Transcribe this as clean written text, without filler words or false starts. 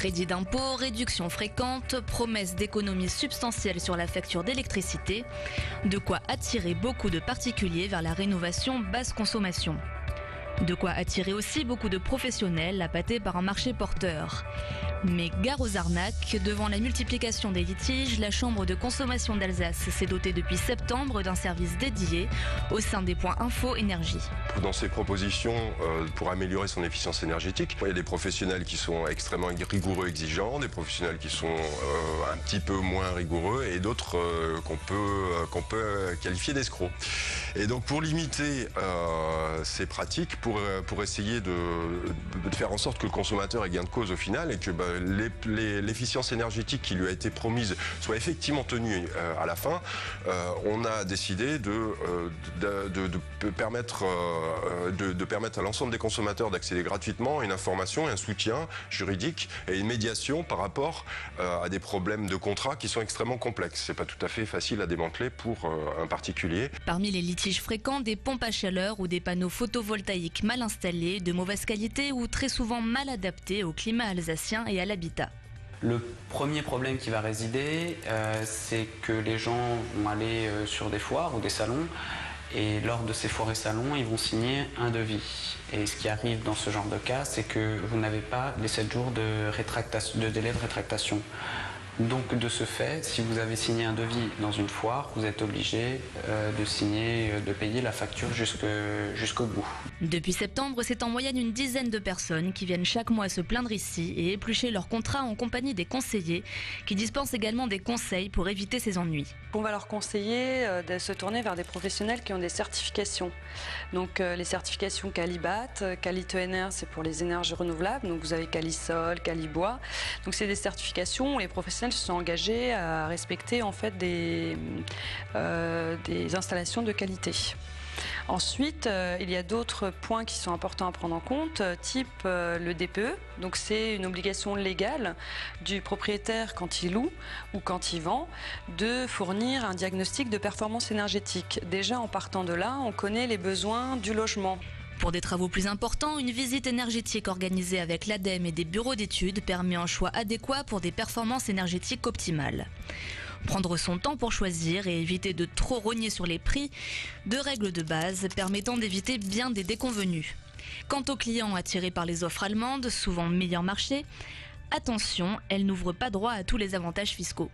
Crédit d'impôt, réduction fréquente, promesses d'économies substantielles sur la facture d'électricité. De quoi attirer beaucoup de particuliers vers la rénovation basse consommation. De quoi attirer aussi beaucoup de professionnels appâtés par un marché porteur. Mais gare aux arnaques, devant la multiplication des litiges, la Chambre de consommation d'Alsace s'est dotée depuis septembre d'un service dédié au sein des points info énergie. Dans ses propositions pour améliorer son efficience énergétique, il y a des professionnels qui sont extrêmement rigoureux, exigeants, des professionnels qui sont un petit peu moins rigoureux et d'autres qu'on peut qualifier d'escrocs. Et donc pour limiter ces pratiques, pour essayer de faire en sorte que le consommateur ait gain de cause au final et que l'efficience énergétique qui lui a été promise soit effectivement tenue à la fin, on a décidé de permettre à l'ensemble des consommateurs d'accéder gratuitement à une information et un soutien juridique et une médiation par rapport à des problèmes de contrat qui sont extrêmement complexes. C'est pas tout à fait facile à démanteler pour un particulier. Parmi les litiges fréquents, des pompes à chaleur ou des panneaux photovoltaïques mal installés, de mauvaise qualité ou très souvent mal adaptés au climat alsacien et à l'habitat. Le premier problème qui va résider, c'est que les gens vont aller sur des foires ou des salons et lors de ces foires et salons, ils vont signer un devis. Et ce qui arrive dans ce genre de cas, c'est que vous n'avez pas les 7 jours de délai de rétractation. Donc de ce fait, si vous avez signé un devis dans une foire, vous êtes obligé de payer la facture jusqu'au bout. Depuis septembre, c'est en moyenne une dizaine de personnes qui viennent chaque mois se plaindre ici et éplucher leur contrat en compagnie des conseillers qui dispensent également des conseils pour éviter ces ennuis. On va leur conseiller de se tourner vers des professionnels qui ont des certifications. Donc les certifications Calibat, Cali-ENR, c'est pour les énergies renouvelables. Donc vous avez Calisol, Calibois. Donc c'est des certifications où les professionnels se sont engagés à respecter en fait des installations de qualité. Ensuite, il y a d'autres points qui sont importants à prendre en compte, type le DPE. Donc c'est une obligation légale du propriétaire quand il loue ou quand il vend de fournir un diagnostic de performance énergétique. Déjà en partant de là, on connaît les besoins du logement. Pour des travaux plus importants, une visite énergétique organisée avec l'ADEME et des bureaux d'études permet un choix adéquat pour des performances énergétiques optimales. Prendre son temps pour choisir et éviter de trop rogner sur les prix, deux règles de base permettant d'éviter bien des déconvenues. Quant aux clients attirés par les offres allemandes, souvent meilleur marché, attention, elles n'ouvrent pas droit à tous les avantages fiscaux.